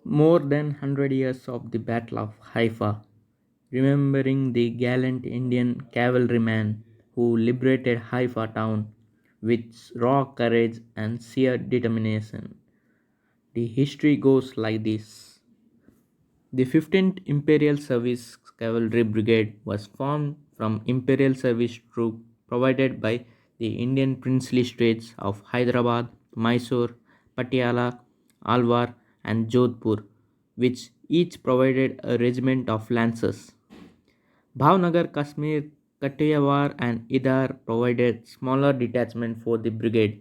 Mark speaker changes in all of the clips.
Speaker 1: More than 100 years of the Battle of Haifa, remembering the gallant Indian cavalryman who liberated Haifa town with raw courage and sheer determination. The history goes like this. The 15th Imperial Service Cavalry Brigade was formed from Imperial Service troops provided by the Indian princely states of Hyderabad, Mysore, Patiala, Alwar, and Jodhpur, which each provided a regiment of lancers. Bhavnagar, Kashmir, Kathiawar, and Idar provided smaller detachments for the brigade.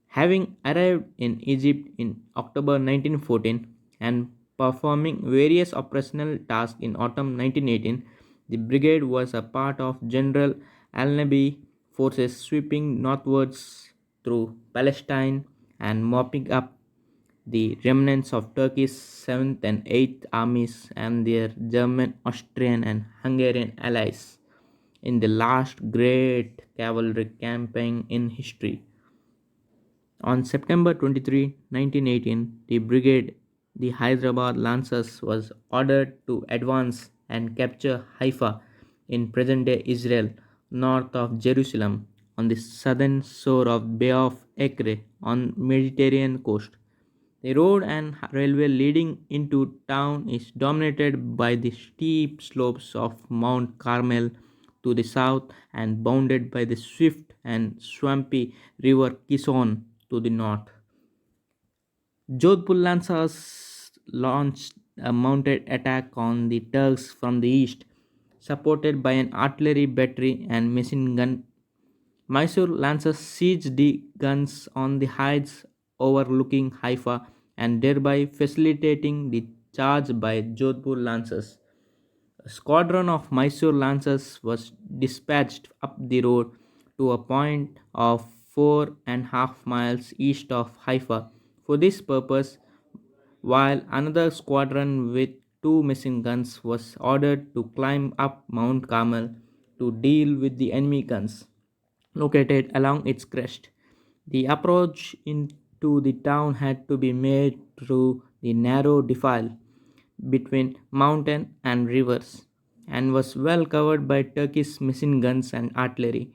Speaker 1: Having arrived in Egypt in October 1914 and performing various operational tasks in autumn 1918, the brigade was a part of General Al-Nabi forces sweeping northwards through Palestine and mopping up the remnants of Turkey's 7th and 8th armies and their German, Austrian, and Hungarian allies in the last great cavalry campaign in history. On September 23, 1918, the brigade, the Hyderabad Lancers, was ordered to advance and capture Haifa in present-day Israel, north of Jerusalem, on the southern shore of Bay of Acre on Mediterranean coast. The road and railway leading into town is dominated by the steep slopes of Mount Carmel to the south and bounded by the swift and swampy river Kishon to the north. Jodhpur Lancers launched a mounted attack on the Turks from the east, supported by an artillery battery and machine gun. Mysore Lancers seized the guns on the heights overlooking Haifa and thereby facilitating the charge by Jodhpur Lancers. A squadron of Mysore Lancers was dispatched up the road to a point of 4.5 miles east of Haifa for this purpose, while another squadron with two machine guns was ordered to climb up Mount Carmel to deal with the enemy guns located along its crest. The approach into the town had to be made through the narrow defile between mountain and rivers and was well covered by Turkish machine guns and artillery.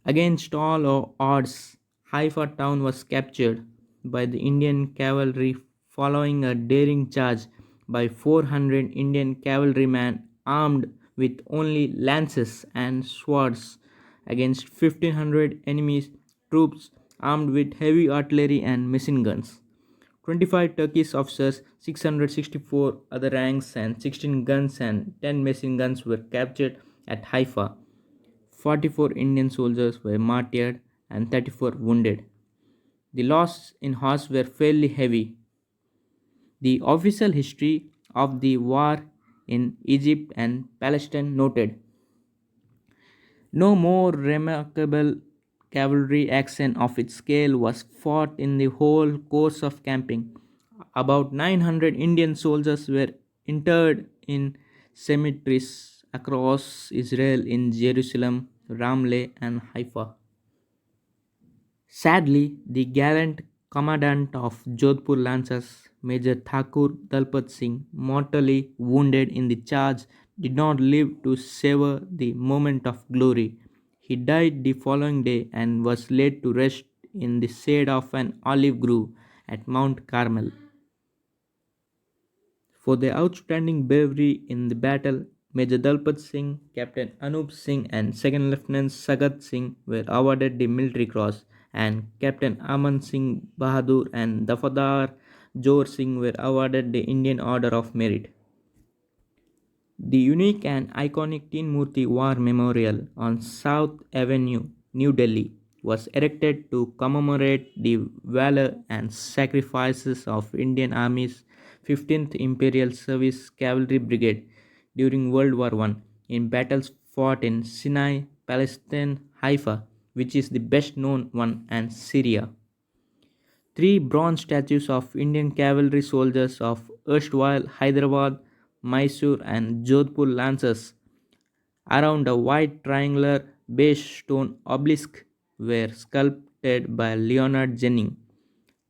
Speaker 1: Against all odds, Haifa town was captured by the Indian cavalry following a daring charge by 400 Indian cavalrymen armed with only lances and swords against 1500 enemy troops armed with heavy artillery and machine guns. 25 Turkish officers, 664 other ranks, and 16 guns and 10 machine guns were captured at Haifa. 44 Indian soldiers were martyred and 34 wounded. The losses in horse were fairly heavy. The official history of the war in Egypt and Palestine noted no more remarkable cavalry action of its scale was fought in the whole course of camping. About 900 Indian soldiers were interred in cemeteries across Israel in Jerusalem, Ramleh, and Haifa. Sadly, the gallant commandant of Jodhpur Lancers, Major Thakur Dalpat Singh, mortally wounded in the charge, did not live to savor the moment of glory. He died the following day and was laid to rest in the shade of an olive grove at Mount Carmel. For their outstanding bravery in the battle, Major Dalpat Singh, Captain Anup Singh, and Second Lieutenant Sagat Singh were awarded the Military Cross, and Captain Aman Singh Bahadur and Dafadar Jor Singh were awarded the Indian Order of Merit. The unique and iconic Teen Murti War Memorial on South Avenue, New Delhi, was erected to commemorate the valor and sacrifices of Indian Army's 15th Imperial Service Cavalry Brigade during World War I in battles fought in Sinai, Palestine, Haifa, which is the best known one, and Syria. Three bronze statues of Indian cavalry soldiers of erstwhile Hyderabad, Mysore, and Jodhpur Lancers around a white triangular base stone obelisk were sculpted by Leonard Jennings.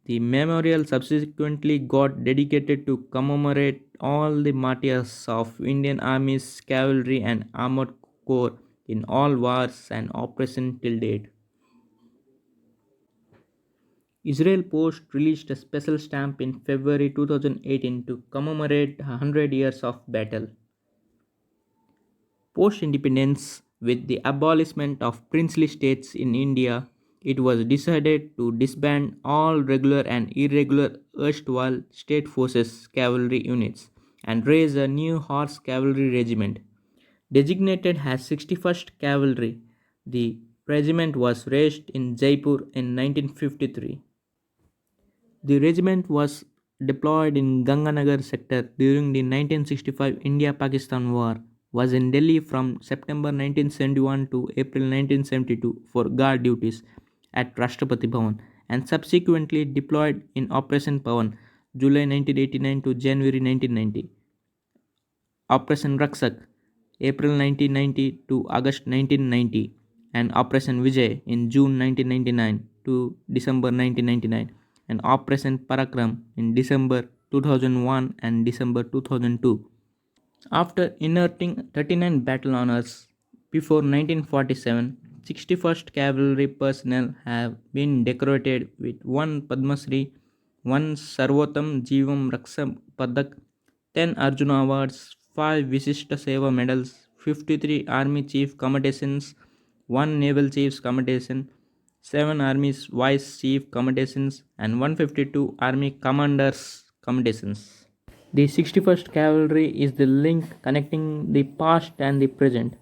Speaker 1: The memorial subsequently got dedicated to commemorate all the martyrs of Indian Army's cavalry and armored corps in all wars and operations till date. Israel Post released a special stamp in February 2018 to commemorate 100 years of battle. Post independence, with the abolishment of princely states in India, it was decided to disband all regular and irregular erstwhile state forces cavalry units and raise a new horse cavalry regiment. Designated as 61st Cavalry, the regiment was raised in Jaipur in 1953. The regiment was deployed in Ganganagar sector during the 1965 India-Pakistan War, was in Delhi from September 1971 to April 1972 for guard duties at Rashtrapati Bhavan, and subsequently deployed in Operation Pawan July 1989 to January 1990. Operation Raksak, April 1990 to August 1990, and Operation Vijay in June 1999 to December 1999, and Operation Parakram in December 2001 and December 2002. After inheriting 39 battle honors before 1947, 61st Cavalry personnel have been decorated with 1 Padma Shri, 1 Sarvottam Jeevam Raksha Padak, 10 Arjuna Awards, 5 Visishta Seva medals, 53 Army Chief Commendations, 1 Naval Chief's Commendation, 7 Army Vice Chief Commendations, and 152 Army Commanders Commendations. The 61st Cavalry is the link connecting the past and the present.